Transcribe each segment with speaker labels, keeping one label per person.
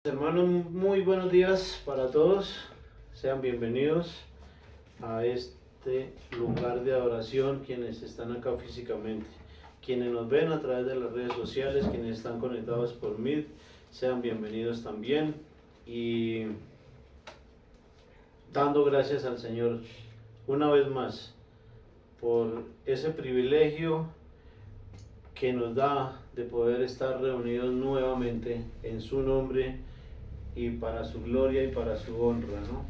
Speaker 1: Hermanos, muy buenos días para todos. Sean bienvenidos a este lugar de adoración, quienes están acá físicamente, quienes nos ven a través de las redes sociales, quienes están conectados por Meet, sean bienvenidos también. Y dando gracias al Señor una vez más por ese privilegio que nos da de poder estar reunidos nuevamente en su nombre y para su gloria y para su honra, ¿no?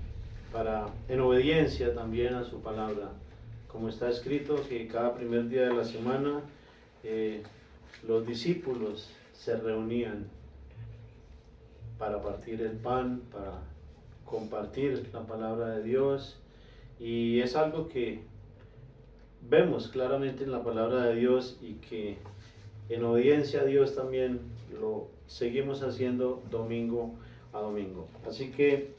Speaker 1: En obediencia también a su palabra, como está escrito que cada primer día de la semana los discípulos se reunían para partir el pan, para compartir la palabra de Dios, y es algo que vemos claramente en la palabra de Dios y que en obediencia a Dios también lo seguimos haciendo domingo a domingo. Así que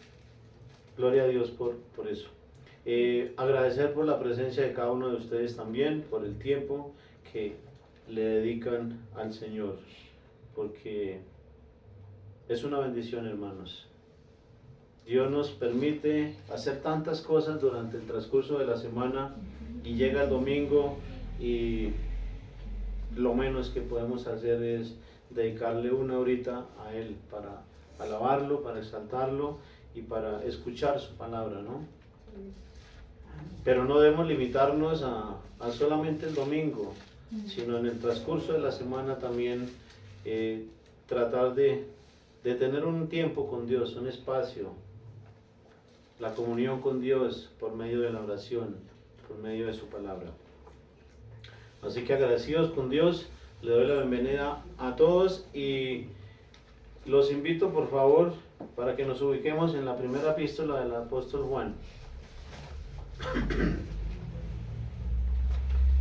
Speaker 1: gloria a Dios por eso. Agradecer por la presencia de cada uno de ustedes también, por el tiempo que le dedican al Señor, porque es una bendición, hermanos. Dios nos permite hacer tantas cosas durante el transcurso de la semana y llega el domingo y lo menos que podemos hacer es dedicarle una horita a Él para alabarlo, para exaltarlo y para escuchar su palabra, ¿no? Pero no debemos limitarnos a solamente el domingo, sino en el transcurso de la semana también tratar de tener un tiempo con Dios, un espacio, la comunión con Dios por medio de la oración, por medio de su palabra. Así que agradecidos con Dios, le doy la bienvenida a todos y los invito por favor para que nos ubiquemos en la primera epístola del apóstol Juan.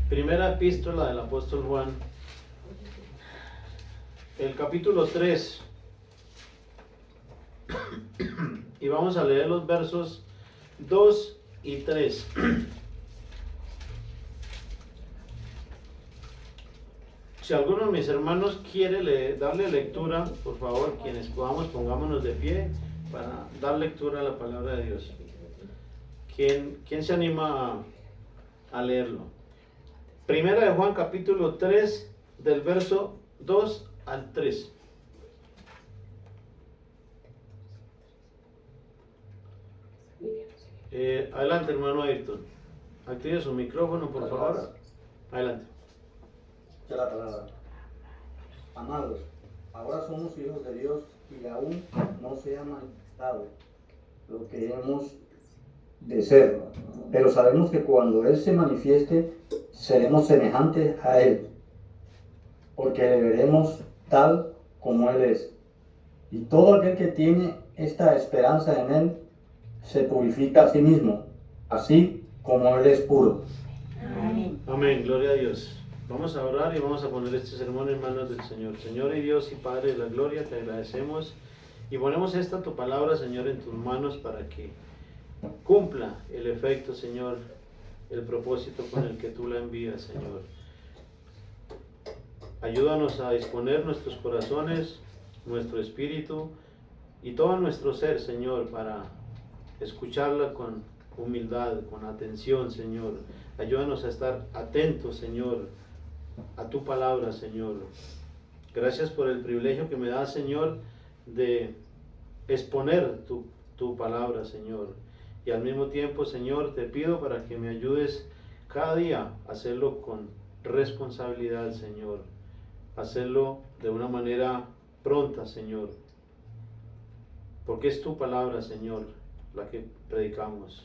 Speaker 1: Primera epístola del apóstol Juan, el capítulo 3, y vamos a leer los versos 2 y 3. Si alguno de mis hermanos quiere darle lectura, por favor, quienes podamos, pongámonos de pie para dar lectura a la palabra de Dios. ¿Quién se anima a leerlo? Primera de Juan, capítulo 3, del verso 2 al 3. Adelante, hermano Ayrton. Active su micrófono, por favor. Adelante.
Speaker 2: De la palabra. Amados, ahora somos hijos de Dios y aún no se ha manifestado lo que hemos de ser, pero sabemos que cuando Él se manifieste seremos semejantes a Él, porque le veremos tal como Él es. Y todo aquel que tiene esta esperanza en Él se purifica a sí mismo, así como Él es puro.
Speaker 1: Amén. Amén, gloria a Dios. Vamos a orar y vamos a poner este sermón en manos del Señor. Señor y Dios y Padre de la gloria, te agradecemos y ponemos esta tu palabra, Señor, en tus manos para que cumpla el efecto, Señor, el propósito con el que tú la envías, Señor. Ayúdanos a disponer nuestros corazones, nuestro espíritu y todo nuestro ser, Señor, para escucharla con humildad, con atención, Señor. Ayúdanos a estar atentos, Señor, a tu palabra, Señor. Gracias por el privilegio que me das, Señor, de exponer tu palabra, Señor. Y al mismo tiempo, Señor, te pido para que me ayudes cada día a hacerlo con responsabilidad, Señor. Hacerlo de una manera pronta, Señor. Porque es tu palabra, Señor, la que predicamos.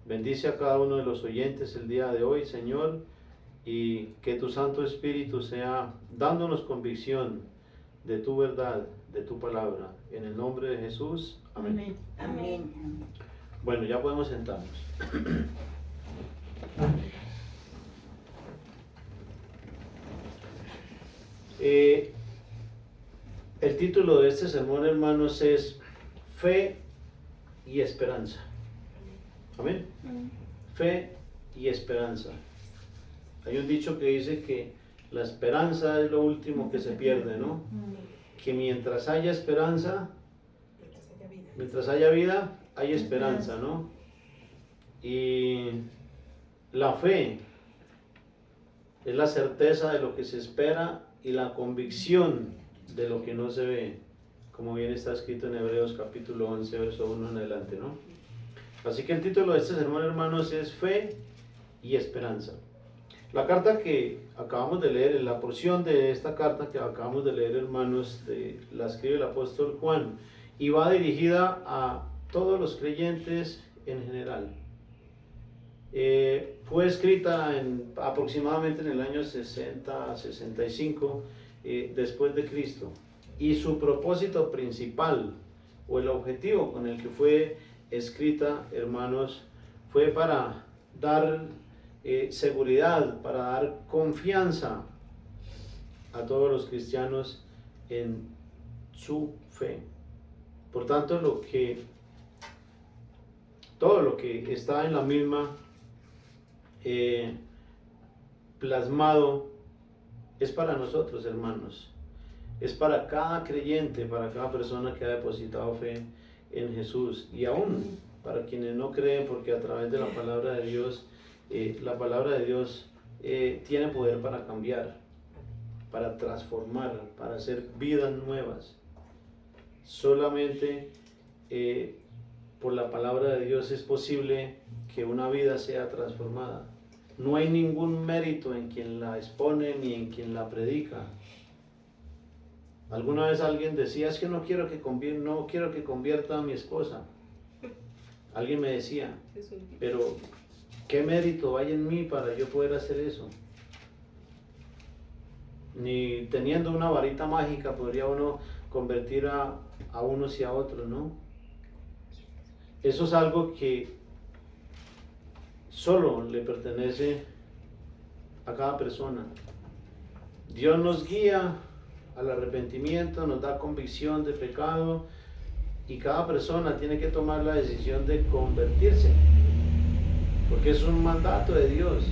Speaker 1: Bendice a cada uno de los oyentes el día de hoy, Señor, y que tu Santo Espíritu sea dándonos convicción de tu verdad, de tu palabra. En el nombre de Jesús, amén.
Speaker 3: Amén.
Speaker 1: Bueno, ya podemos sentarnos. El título de este sermón, hermanos, es Fe y Esperanza. Amén. Fe y esperanza. Hay un dicho que dice que la esperanza es lo último que se pierde, ¿no? que mientras haya esperanza, mientras haya vida, hay esperanza, ¿no? Y la fe es la certeza de lo que se espera y la convicción de lo que no se ve, como bien está escrito en Hebreos capítulo 11, verso 1 en adelante, ¿no? Así que el título de este sermón, hermanos, es Fe y Esperanza. La carta que acabamos de leer, la porción de esta carta que acabamos de leer, hermanos, la escribe el apóstol Juan y va dirigida a todos los creyentes en general. Fue escrita aproximadamente en el año 60-65 después de Cristo, y su propósito principal o el objetivo con el que fue escrita, hermanos, fue para dar seguridad, para dar confianza a todos los cristianos en su fe. Por tanto, todo lo que está en la misma plasmado es para nosotros, hermanos. Es para cada creyente, para cada persona que ha depositado fe en Jesús, y aún para quienes no creen, porque a través de la palabra de Dios, tiene poder para cambiar, para transformar, para hacer vidas nuevas. Solamente por la palabra de Dios es posible que una vida sea transformada. No hay ningún mérito en quien la expone ni en quien la predica. Alguna vez alguien decía, es que no quiero que convierta a mi esposa. Alguien me decía, pero ¿qué mérito hay en mí para yo poder hacer eso? Ni teniendo una varita mágica podría uno convertir a unos y a otros, ¿no? Eso es algo que solo le pertenece a cada persona. Dios nos guía al arrepentimiento, nos da convicción de pecado, y cada persona tiene que tomar la decisión de convertirse, porque es un mandato de Dios.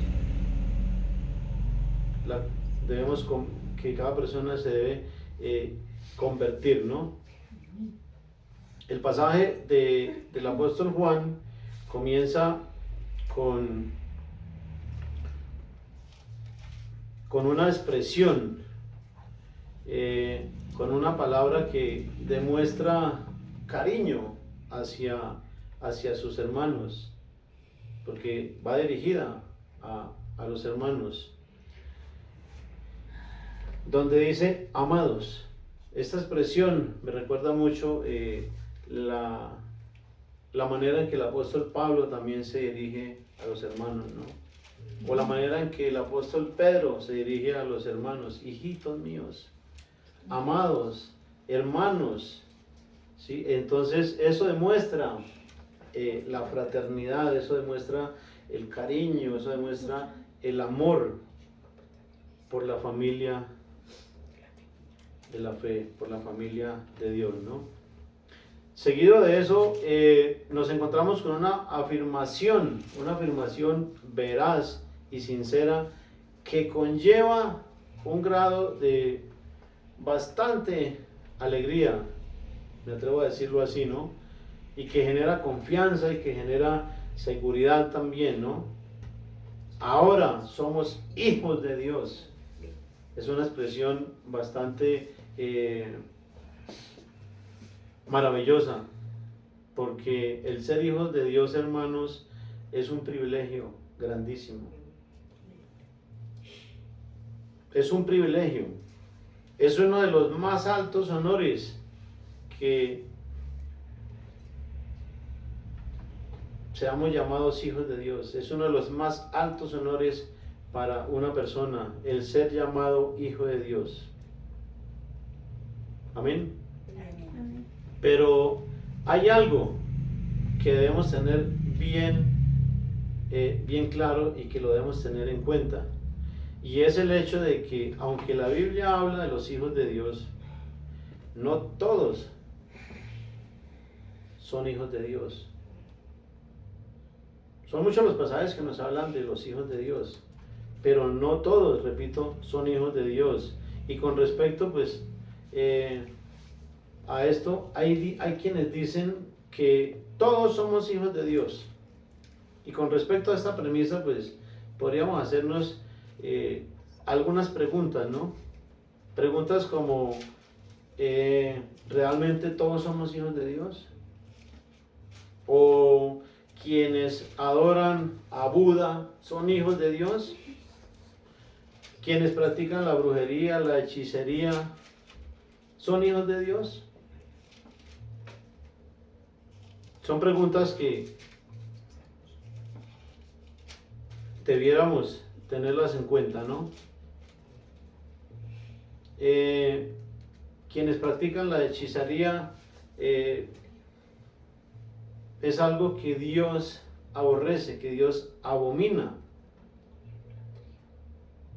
Speaker 1: Que cada persona se debe convertir, ¿no? El pasaje del apóstol Juan comienza con una expresión, con una palabra que demuestra cariño hacia sus hermanos, porque va dirigida a los hermanos, donde dice amados. Esta expresión me recuerda mucho la manera en que el apóstol Pablo también se dirige a los hermanos, ¿no? O la manera en que el apóstol Pedro se dirige a los hermanos: hijitos míos, amados, hermanos, ¿sí? Entonces eso demuestra la fraternidad, eso demuestra el cariño, eso demuestra el amor por la familia de la fe, por la familia de Dios, ¿no? Seguido de eso, nos encontramos con una afirmación veraz y sincera, que conlleva un grado de bastante alegría, me atrevo a decirlo así, ¿no? Y que genera confianza y que genera seguridad también, ¿no? Ahora somos hijos de Dios. Es una expresión bastante maravillosa, porque el ser hijos de Dios, hermanos, es un privilegio grandísimo. Es un privilegio. Es uno de los más altos honores que seamos llamados hijos de Dios. Es uno de los más altos honores para una persona, el ser llamado hijo de Dios. Amén. Pero hay algo que debemos tener bien claro y que lo debemos tener en cuenta, y es el hecho de que, aunque la Biblia habla de los hijos de Dios, no todos son hijos de Dios. Son muchos los pasajes que nos hablan de los hijos de Dios, pero no todos, repito, son hijos de Dios. Y con respecto, pues, a esto, hay quienes dicen que todos somos hijos de Dios. Y con respecto a esta premisa, pues podríamos hacernos algunas preguntas, ¿no? Preguntas como, ¿realmente todos somos hijos de Dios? ¿O quienes adoran a Buda son hijos de Dios? ¿Quienes practican la brujería, la hechicería, son hijos de Dios? Son preguntas que debiéramos tenerlas en cuenta, ¿no? Quienes practican la hechicería es algo que Dios aborrece, que Dios abomina.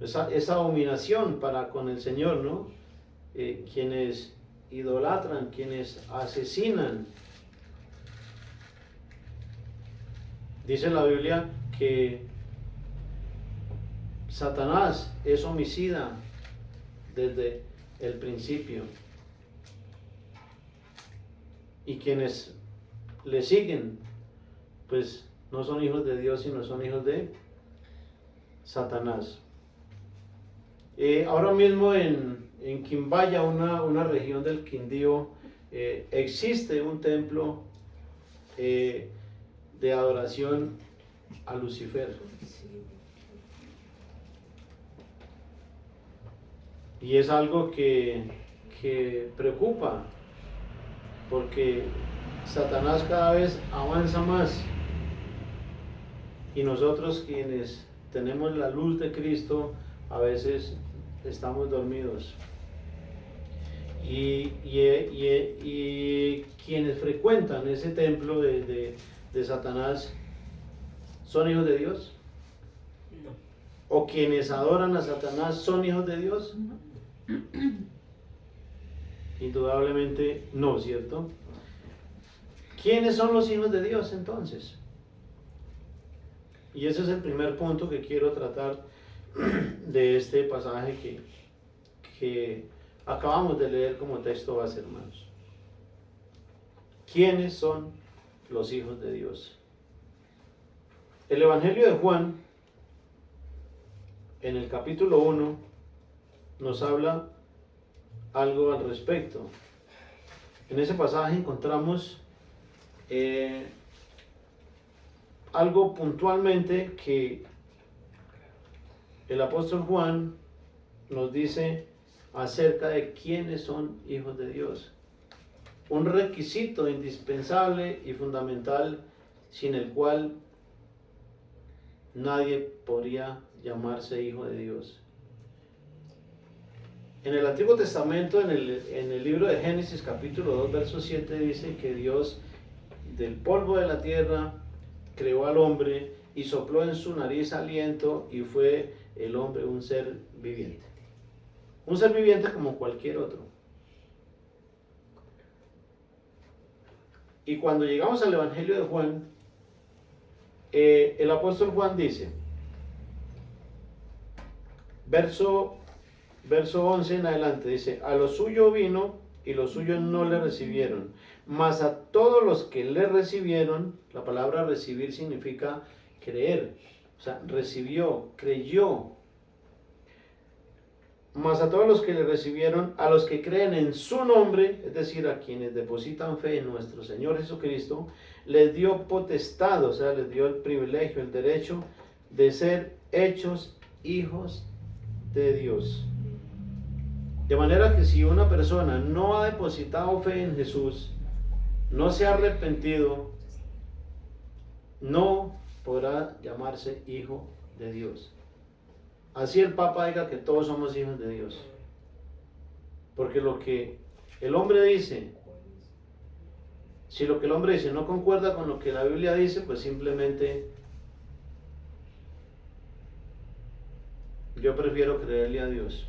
Speaker 1: Esa abominación para con el Señor, ¿no? Quienes idolatran, quienes asesinan. Dice la Biblia que Satanás es homicida desde el principio. Y quienes le siguen, pues no son hijos de Dios, sino son hijos de Satanás. Ahora mismo en Quimbaya, una región del Quindío, existe un templo de adoración a Lucifer. Y es algo que preocupa, porque Satanás cada vez avanza más. Y nosotros quienes tenemos la luz de Cristo, a veces estamos dormidos. Y quienes frecuentan ese templo de Satanás, ¿son hijos de Dios?
Speaker 3: No.
Speaker 1: ¿O quienes adoran a Satanás son hijos de Dios? Indudablemente no, ¿cierto? ¿Quiénes son los hijos de Dios entonces? Y ese es el primer punto que quiero tratar de este pasaje que acabamos de leer como texto base, hermanos. ¿Quiénes son los hijos de Dios? El Evangelio de Juan, en el capítulo 1, nos habla algo al respecto. En ese pasaje encontramos algo puntualmente que el apóstol Juan nos dice acerca de quiénes son hijos de Dios. Un requisito indispensable y fundamental sin el cual nadie podría llamarse hijo de Dios. En el Antiguo Testamento, en el libro de Génesis capítulo 2, verso 7, dice que Dios del polvo de la tierra creó al hombre y sopló en su nariz aliento y fue el hombre un ser viviente. Un ser viviente como cualquier otro. Y cuando llegamos al Evangelio de Juan, el apóstol Juan dice, verso 11 en adelante, dice, a lo suyo vino y los suyos no le recibieron, mas a todos los que le recibieron, la palabra recibir significa creer, o sea, recibió, creyó, mas a todos los que le recibieron, a los que creen en su nombre, es decir, a quienes depositan fe en nuestro Señor Jesucristo, les dio potestad, o sea, les dio el privilegio, el derecho de ser hechos hijos de Dios. De manera que si una persona no ha depositado fe en Jesús, no se ha arrepentido, no podrá llamarse hijo de Dios. Así el Papa diga que todos somos hijos de Dios. Porque lo que el hombre dice, si lo que el hombre dice no concuerda con lo que la Biblia dice, pues simplemente yo prefiero creerle a Dios.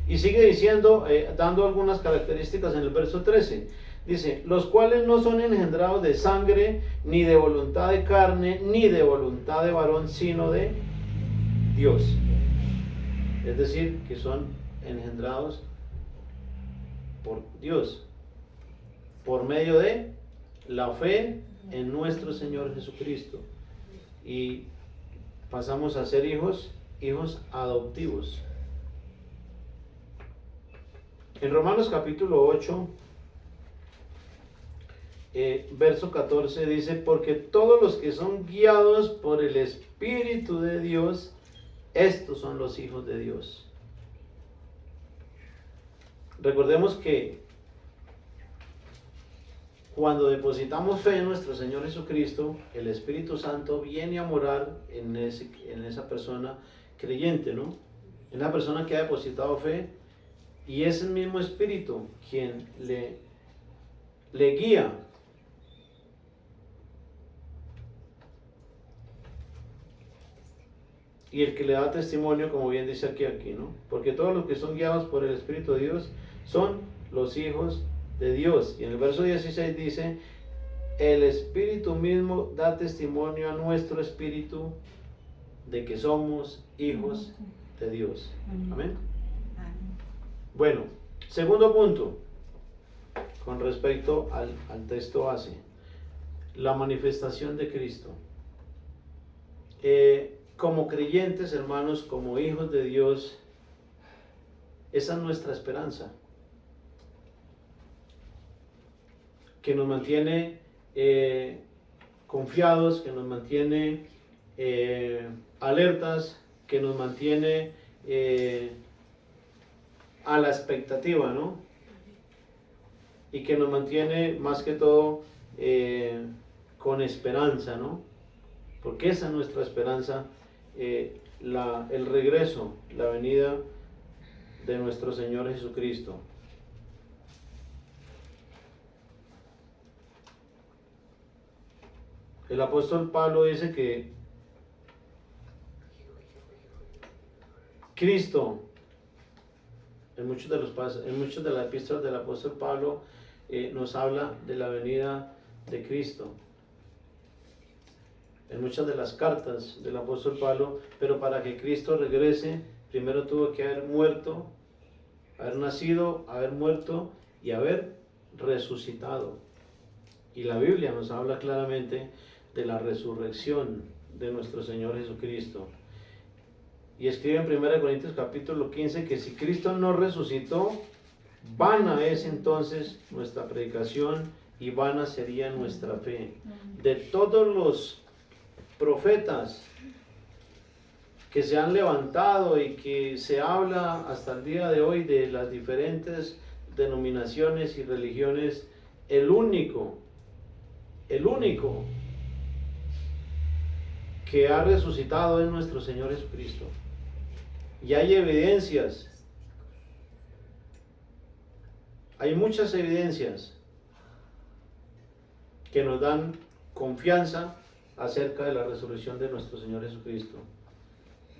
Speaker 1: Y sigue diciendo, dando algunas características en el verso 13. Dice, los cuales no son engendrados de sangre, ni de voluntad de carne, ni de voluntad de varón, sino de Dios. Es decir, que son engendrados por Dios, por medio de la fe en nuestro Señor Jesucristo. Y pasamos a ser hijos adoptivos. En Romanos capítulo 8, verso 14 dice: porque todos los que son guiados por el Espíritu de Dios, estos son los hijos de Dios. Recordemos que cuando depositamos fe en nuestro Señor Jesucristo, el Espíritu Santo viene a morar en esa persona creyente, ¿no? En la persona que ha depositado fe, y es el mismo Espíritu quien le guía. Y el que le da testimonio, como bien dice aquí, ¿no? Porque todos los que son guiados por el Espíritu de Dios son los hijos de Dios. Y en el verso 16 dice: el Espíritu mismo da testimonio a nuestro espíritu de que somos hijos de Dios. Amén. Bueno, segundo punto, con respecto al texto base, la manifestación de Cristo. Como creyentes, hermanos, como hijos de Dios, esa es nuestra esperanza, que nos mantiene confiados, que nos mantiene alertas, que nos mantiene a la expectativa, ¿no? Y que nos mantiene más que todo con esperanza, ¿no? Porque esa es nuestra esperanza, el regreso, la venida de nuestro Señor Jesucristo. El apóstol Pablo dice que Cristo, en muchos de las epístolas del apóstol Pablo, nos habla de la venida de Cristo. En muchas de las cartas del apóstol Pablo, pero para que Cristo regrese, primero tuvo que haber muerto, haber nacido, haber muerto y haber resucitado. Y la Biblia nos habla claramente de la resurrección de nuestro Señor Jesucristo. Y escribe en 1 Corintios capítulo 15 que si Cristo no resucitó, vana es entonces nuestra predicación y vana sería nuestra fe. De todos los profetas que se han levantado y que se habla hasta el día de hoy de las diferentes denominaciones y religiones, el único que ha resucitado es nuestro Señor Jesucristo. Y hay evidencias, hay muchas evidencias que nos dan confianza acerca de la resurrección de nuestro Señor Jesucristo.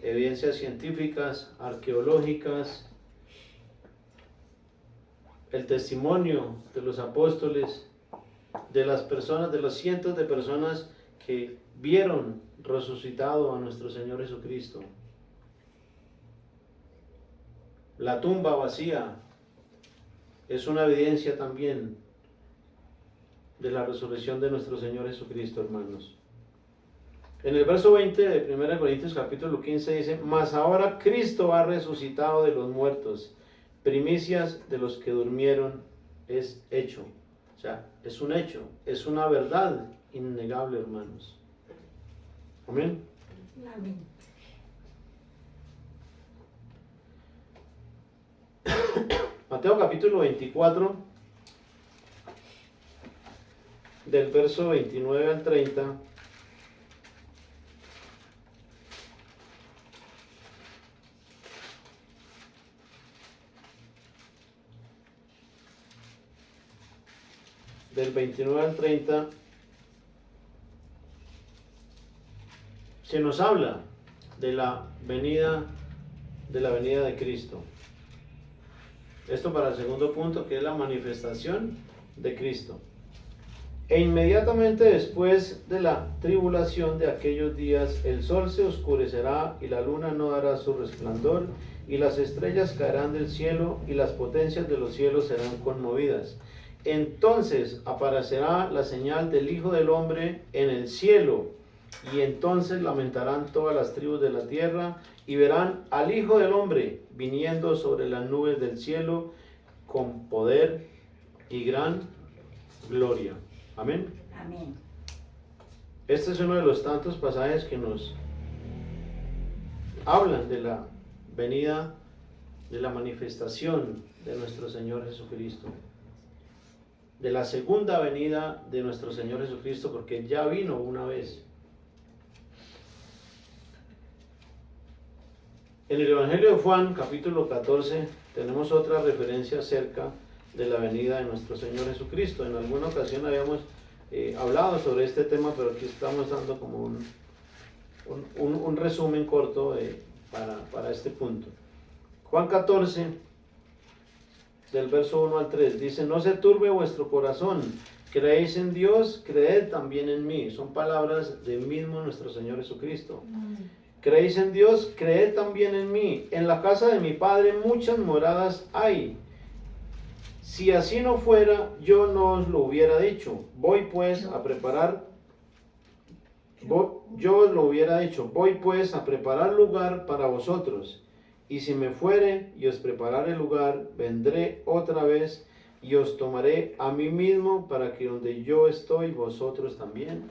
Speaker 1: Evidencias científicas, arqueológicas, el testimonio de los apóstoles, de las personas, de los cientos de personas que vieron resucitado a nuestro Señor Jesucristo. La tumba vacía es una evidencia también de la resurrección de nuestro Señor Jesucristo, hermanos. En el verso 20 de 1 Corintios capítulo 15 dice: mas ahora Cristo ha resucitado de los muertos, primicias de los que durmieron es hecho. O sea, es un hecho, es una verdad innegable, hermanos. Amén.
Speaker 3: Amén.
Speaker 1: Mateo capítulo 24, del verso 29 al 30. Del 29 al 30, se nos habla de la venida de Cristo. Esto para el segundo punto, que es la manifestación de Cristo. E inmediatamente después de la tribulación de aquellos días, el sol se oscurecerá y la luna no dará su resplandor, y las estrellas caerán del cielo, y las potencias de los cielos serán conmovidas. Entonces aparecerá la señal del Hijo del Hombre en el cielo, y entonces lamentarán todas las tribus de la tierra, y verán al Hijo del Hombre viniendo sobre las nubes del cielo con poder y gran gloria. Amén.
Speaker 3: Amén.
Speaker 1: Este es uno de los tantos pasajes que nos hablan de la venida, de la manifestación de nuestro Señor Jesucristo, de la segunda venida de nuestro Señor Jesucristo, porque ya vino una vez. En el Evangelio de Juan, capítulo 14, tenemos otra referencia acerca de la venida de nuestro Señor Jesucristo. En alguna ocasión habíamos hablado sobre este tema, pero aquí estamos dando como un resumen corto para este punto. Juan 14, del verso 1 al 3, dice: no se turbe vuestro corazón, creéis en Dios, creed también en mí. Son palabras del mismo nuestro Señor Jesucristo. Creéis en Dios, creed también en mí. En la casa de mi Padre muchas moradas hay. Si así no fuera, yo no os lo hubiera dicho. Voy pues a preparar lugar para vosotros. Y si me fuere y os preparare lugar, vendré otra vez y os tomaré a mí mismo, para que donde yo estoy, vosotros también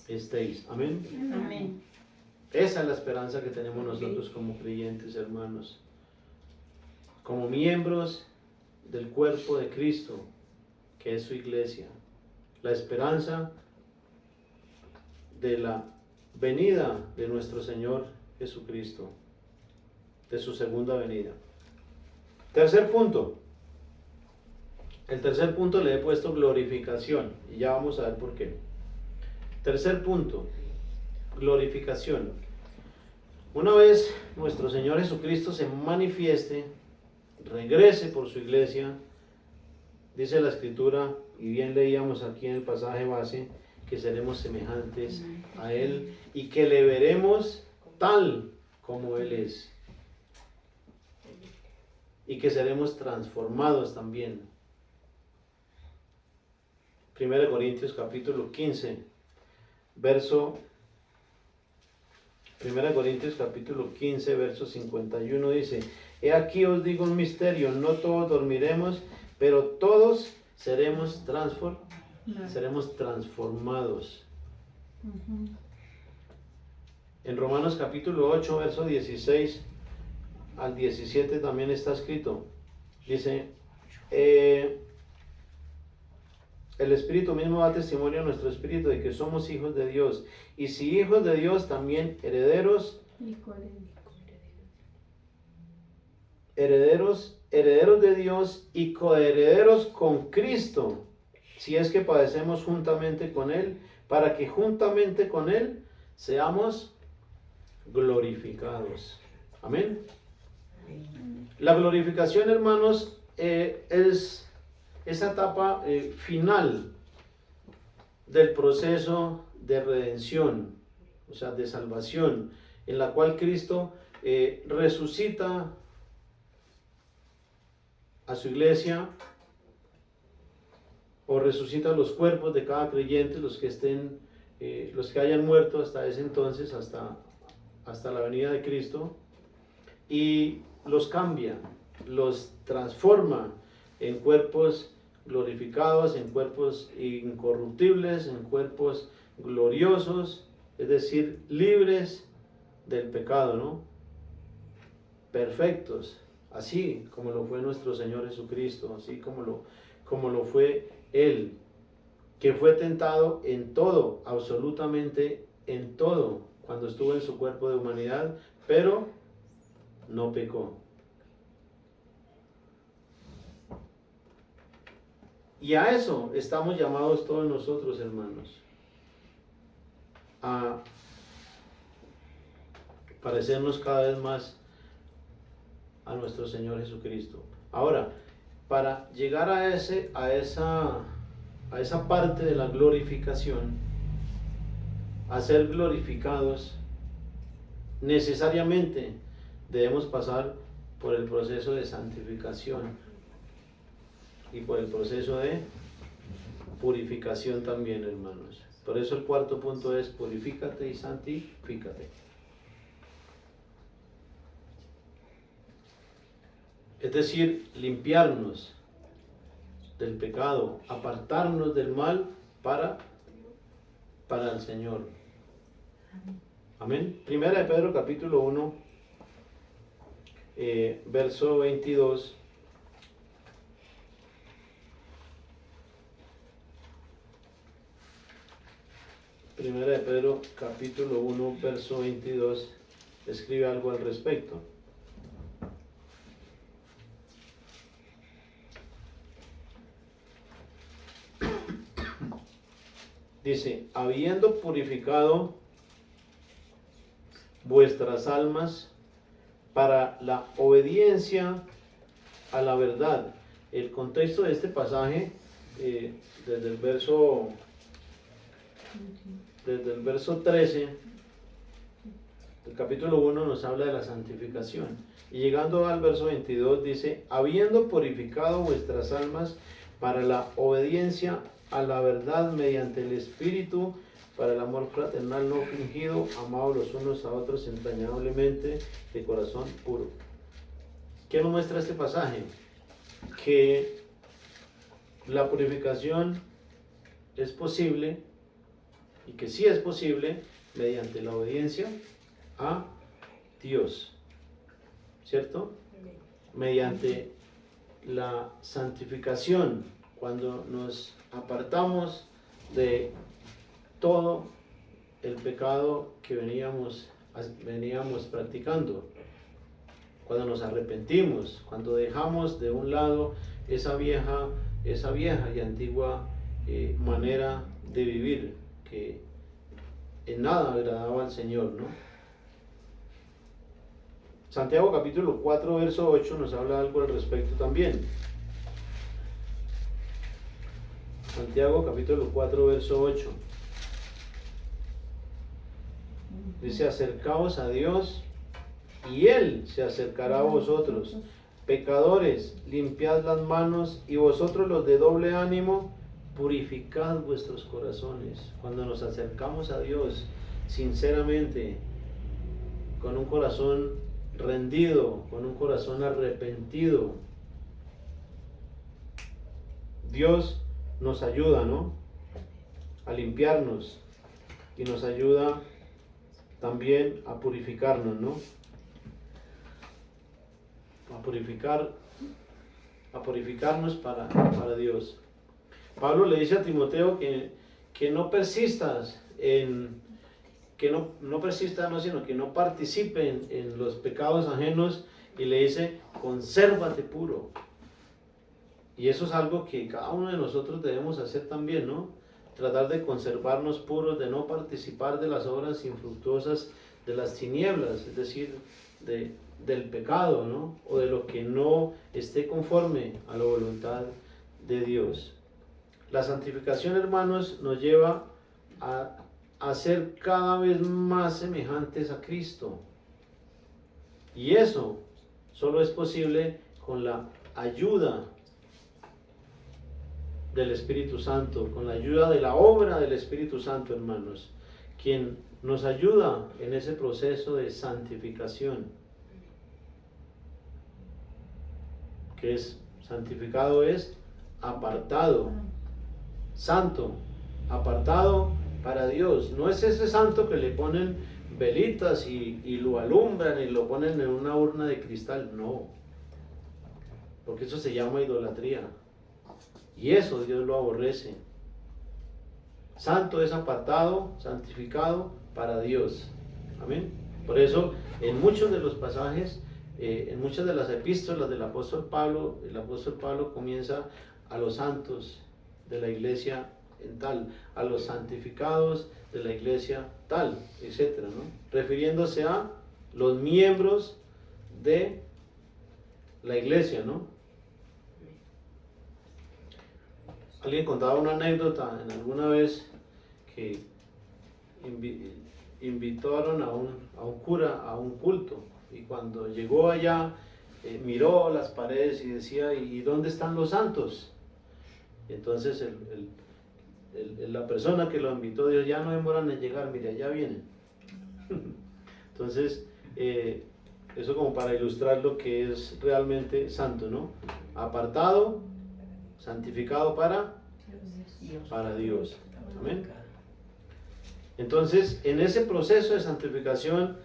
Speaker 1: estéis. Amén.
Speaker 3: Amén.
Speaker 1: Esa es la esperanza que tenemos nosotros como creyentes, hermanos, como miembros del cuerpo de Cristo, que es su iglesia. La esperanza de la venida de nuestro Señor Jesucristo, de su segunda venida. Tercer punto. El tercer punto le he puesto glorificación, y ya vamos a ver por qué. Tercer punto, glorificación. Una vez nuestro Señor Jesucristo se manifieste, regrese por su iglesia, dice la Escritura, y bien leíamos aquí en el pasaje base, que seremos semejantes a Él y que le veremos tal como Él es, y que seremos transformados también. 1 Corintios capítulo 15, verso 51 dice: he aquí os digo un misterio, no todos dormiremos, pero todos seremos transformados. En Romanos capítulo 8, verso 16 al 17 también está escrito. Dice: el Espíritu mismo da testimonio a nuestro espíritu de que somos hijos de Dios, y si hijos de Dios, también herederos de Dios y coherederos con Cristo, si es que padecemos juntamente con Él, para que juntamente con Él seamos glorificados. Amén. La glorificación, hermanos, es esa etapa final del proceso de redención, o sea, de salvación, en la cual Cristo resucita a su iglesia, o resucita los cuerpos de cada creyente, los que hayan muerto hasta ese entonces, hasta la venida de Cristo, y los cambia, los transforma en cuerpos glorificados, en cuerpos incorruptibles, en cuerpos gloriosos, es decir, libres del pecado, ¿no? Perfectos, así como lo fue nuestro Señor Jesucristo, así como lo fue Él, que fue tentado en todo, absolutamente en todo, cuando estuvo en su cuerpo de humanidad, pero no pecó. Y a eso estamos llamados todos nosotros, hermanos, a parecernos cada vez más a nuestro Señor Jesucristo. Ahora, para llegar a a esa parte de la glorificación, a ser glorificados, necesariamente debemos pasar por el proceso de santificación y por el proceso de purificación también, hermanos. Por eso el cuarto punto es: purifícate y santifícate. Es decir, limpiarnos del pecado, apartarnos del mal para el Señor. Amén. Primera de Pedro capítulo 1, verso 22. Primera de Pedro capítulo 1, verso 22, escribe algo al respecto. Dice: habiendo purificado vuestras almas para la obediencia a la verdad. El contexto de este pasaje, desde el verso 13 del capítulo 1, nos habla de la santificación. Y llegando al verso 22 dice: habiendo purificado vuestras almas para la obediencia a la verdad mediante el Espíritu, para el amor fraternal no fingido, amados los unos a otros entrañablemente, de corazón puro. ¿Qué nos muestra este pasaje? Que la purificación es posible, y que sí es posible mediante la obediencia a Dios, ¿cierto? Mediante la santificación, cuando nos apartamos de todo el pecado que veníamos practicando, cuando nos arrepentimos, cuando dejamos de un lado esa vieja y antigua manera de vivir que en nada agradaba al Señor, ¿no? Santiago capítulo 4, verso 8 nos habla algo al respecto también. Santiago capítulo 4, verso 8. Dice: acercaos a Dios y Él se acercará a vosotros. Pecadores, limpiad las manos, y vosotros los de doble ánimo, purificad vuestros corazones. Cuando nos acercamos a Dios sinceramente, con un corazón rendido, con un corazón arrepentido, Dios nos ayuda, ¿no?, a limpiarnos, y nos ayuda también a purificarnos, ¿no? A purificarnos para Dios. Pablo le dice a Timoteo que no persistas sino que no participen en los pecados ajenos, y le dice: consérvate puro. Y eso es algo que cada uno de nosotros debemos hacer también, ¿no? Tratar de conservarnos puros, de no participar de las obras infructuosas de las tinieblas, es decir, del pecado, ¿no? O de lo que no esté conforme a la voluntad de Dios. La santificación, hermanos, nos lleva a ser cada vez más semejantes a Cristo. Y eso solo es posible con la ayuda del Espíritu Santo, con la ayuda de la obra del Espíritu Santo, hermanos, quien nos ayuda en ese proceso de santificación, que es santificado, es apartado, santo, apartado para Dios. No es ese santo que le ponen velitas y lo alumbran y lo ponen en una urna de cristal, no, porque eso se llama idolatría. Y eso Dios lo aborrece. Santo es apartado, santificado para Dios. Amén. Por eso, en muchos de los pasajes, en muchas de las epístolas del apóstol Pablo, el apóstol Pablo comienza: a los santos de la iglesia en tal, a los santificados de la iglesia tal, etcétera, ¿no? Refiriéndose a los miembros de la iglesia, ¿no? Alguien contaba una anécdota en alguna vez que invitaron a un cura a un culto, y cuando llegó allá miró las paredes y decía, ¿y dónde están los santos? Y entonces la persona que lo invitó dijo, ya no demoran en llegar, mire, allá vienen. Entonces, eso como para ilustrar lo que es realmente santo, ¿no? Apartado, santificado para Dios. Amén. Entonces, en ese proceso de santificación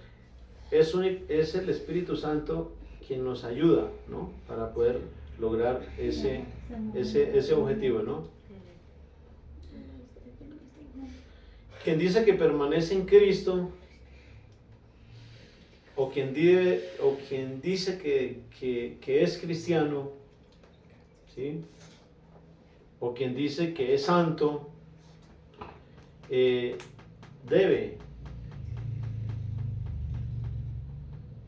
Speaker 1: es el Espíritu Santo quien nos ayuda, ¿no? Para poder lograr ese objetivo, ¿no? Quien dice que permanece en Cristo, o quien dice que es cristiano, ¿sí? O quien dice que es santo, debe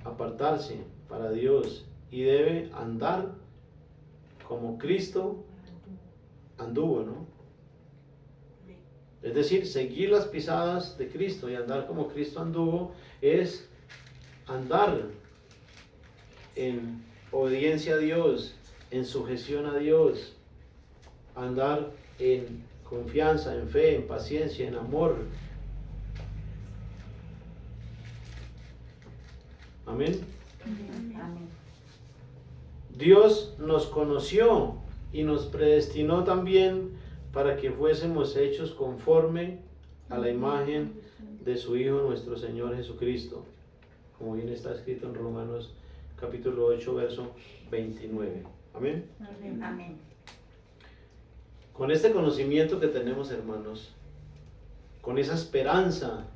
Speaker 1: apartarse para Dios y debe andar como Cristo anduvo, ¿no? Es decir, seguir las pisadas de Cristo, y andar como Cristo anduvo es andar en obediencia a Dios, en sujeción a Dios, andar en confianza, en fe, en paciencia, en amor. Amén.
Speaker 3: Amén.
Speaker 1: Dios nos conoció y nos predestinó también para que fuésemos hechos conforme a la imagen de su Hijo, nuestro Señor Jesucristo, como bien está escrito en Romanos capítulo 8, verso 29. Amén.
Speaker 3: Amén.
Speaker 1: Con este conocimiento que tenemos, hermanos, con esa esperanza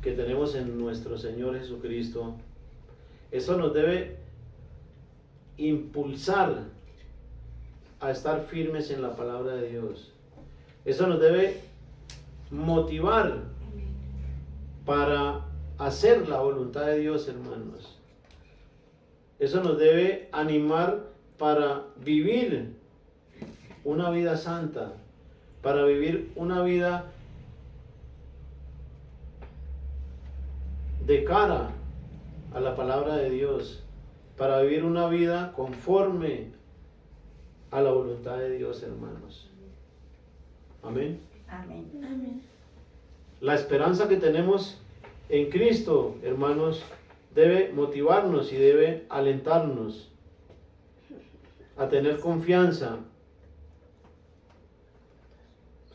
Speaker 1: que tenemos en nuestro Señor Jesucristo, eso nos debe impulsar a estar firmes en la palabra de Dios. Eso nos debe motivar para hacer la voluntad de Dios, hermanos. Eso nos debe animar para vivir una vida santa, para vivir una vida de cara a la palabra de Dios, para vivir una vida conforme a la voluntad de Dios, hermanos. Amén.
Speaker 3: Amén.
Speaker 4: Amén.
Speaker 1: La esperanza que tenemos en Cristo, hermanos, debe motivarnos y debe alentarnos a tener confianza,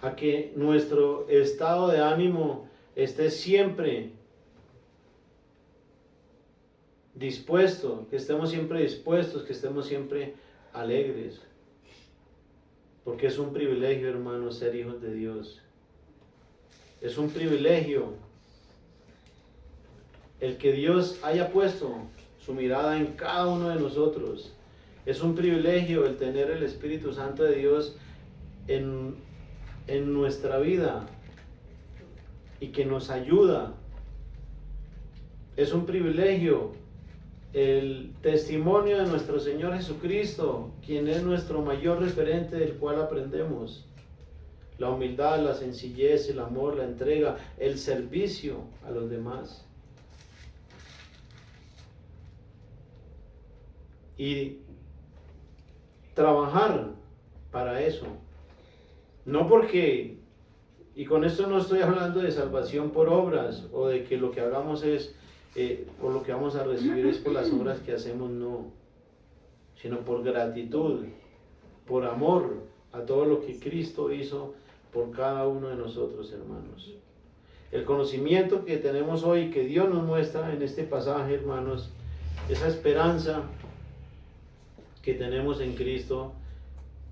Speaker 1: a que nuestro estado de ánimo esté siempre dispuesto, que estemos siempre dispuestos, que estemos siempre alegres. Porque es un privilegio, hermanos, ser hijos de Dios. Es un privilegio el que Dios haya puesto su mirada en cada uno de nosotros. Es un privilegio el tener el Espíritu Santo de Dios en nuestra vida y que nos ayuda. Es un privilegio el testimonio de nuestro Señor Jesucristo, quien es nuestro mayor referente del cual aprendemos. La humildad, la sencillez, el amor, la entrega, el servicio a los demás. Y trabajar para eso. No porque, y con esto no estoy hablando de salvación por obras o de que lo que hagamos es, o lo que vamos a recibir es por las obras que hacemos, no, sino por gratitud, por amor a todo lo que Cristo hizo por cada uno de nosotros, hermanos. El conocimiento que tenemos hoy, que Dios nos muestra en este pasaje, hermanos, esa esperanza que tenemos en Cristo,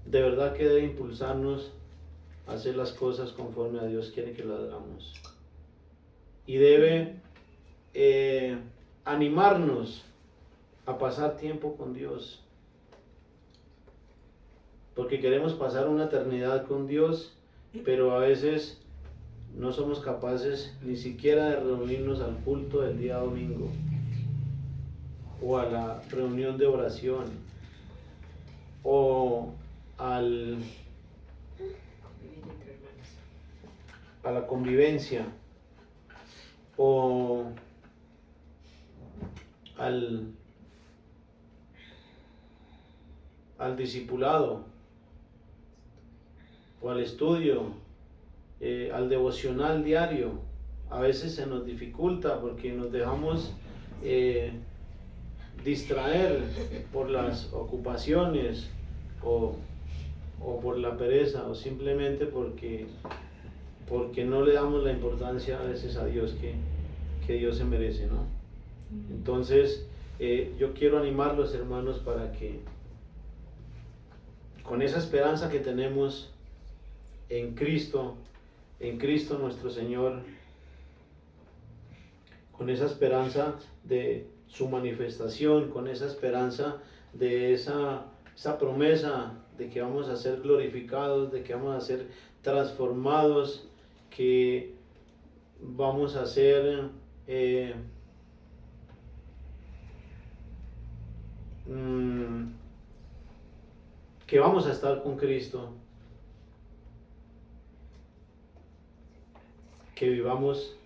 Speaker 1: de verdad que debe impulsarnos a hacer las cosas conforme a Dios quiere que las hagamos. Y debe animarnos a pasar tiempo con Dios. Porque queremos pasar una eternidad con Dios, pero a veces no somos capaces ni siquiera de reunirnos al culto del día domingo o a la reunión de oración o convivencia o al discipulado o al estudio, al devocional diario. A veces se nos dificulta porque nos dejamos distraer por las ocupaciones o por la pereza, o simplemente porque no le damos la importancia a veces a Dios que Dios se merece, ¿no? Entonces yo quiero animarlos, hermanos, para que con esa esperanza que tenemos en Cristo nuestro Señor, con esa esperanza de su manifestación, con esa esperanza de esa promesa de que vamos a ser glorificados, de que vamos a ser transformados, que vamos a ser que vamos a estar con Cristo, que vivamos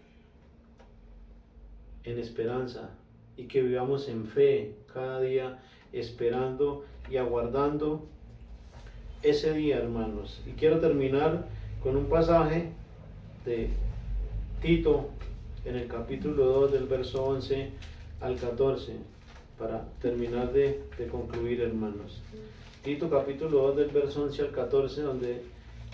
Speaker 1: en esperanza y que vivamos en fe cada día, esperando y aguardando ese día, hermanos. Y quiero terminar con un pasaje de Tito en el capítulo 2 del verso 11 al 14 para terminar de concluir, hermanos. Tito capítulo 2 del verso 11 al 14, donde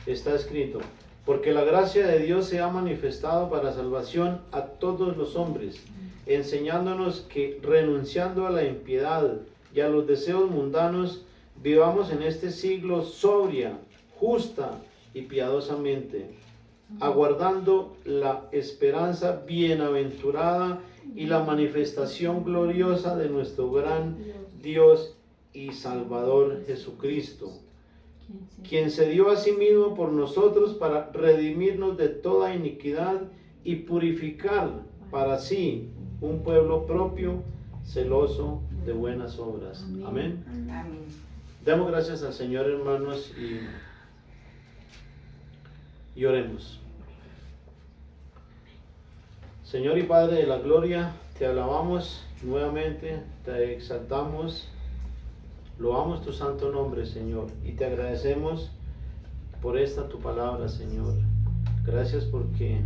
Speaker 1: está escrito: porque la gracia de Dios se ha manifestado para salvación a todos los hombres, enseñándonos que renunciando a la impiedad y a los deseos mundanos, vivamos en este siglo sobria, justa y piadosamente, aguardando la esperanza bienaventurada y la manifestación gloriosa de nuestro gran Dios y Salvador Jesucristo, quien se dio a sí mismo por nosotros para redimirnos de toda iniquidad y purificar para sí un pueblo propio, celoso de buenas obras. Amén.
Speaker 3: Amén.
Speaker 1: Demos gracias al Señor, hermanos, y oremos. Señor y Padre de la gloria, te alabamos nuevamente, te exaltamos, loamos tu santo nombre, Señor, y te agradecemos por esta tu palabra, Señor. Gracias porque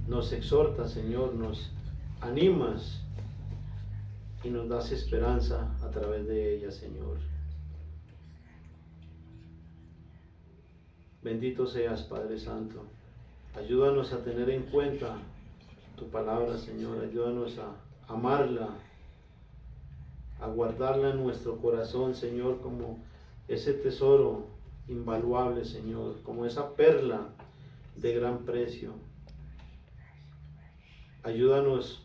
Speaker 1: nos exhortas, Señor, nos animas y nos das esperanza a través de ella, Señor. Bendito seas, Padre Santo. Ayúdanos a tener en cuenta tu palabra, Señor. Ayúdanos a amarla, a guardarla en nuestro corazón, Señor, como ese tesoro invaluable, Señor, como esa perla de gran precio. Ayúdanos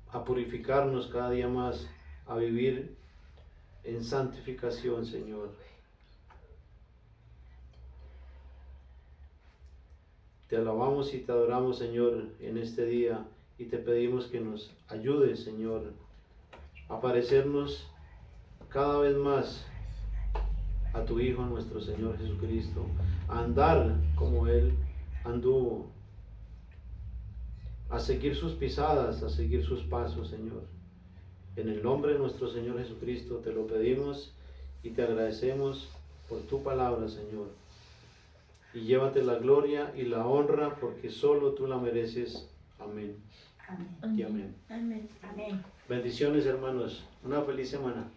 Speaker 1: a purificarnos cada día más, a vivir en santificación, Señor. Te alabamos y te adoramos, Señor, en este día, y te pedimos que nos ayudes, Señor, a parecernos cada vez más a tu Hijo, nuestro Señor Jesucristo, a andar como Él anduvo, a seguir sus pisadas, a seguir sus pasos, Señor. En el nombre de nuestro Señor Jesucristo te lo pedimos y te agradecemos por tu palabra, Señor. Y llévate la gloria y la honra porque solo tú la mereces. Amén.
Speaker 3: Amén.
Speaker 1: Y amén.
Speaker 4: Amén.
Speaker 3: Amén.
Speaker 1: Bendiciones, hermanos. Una feliz semana.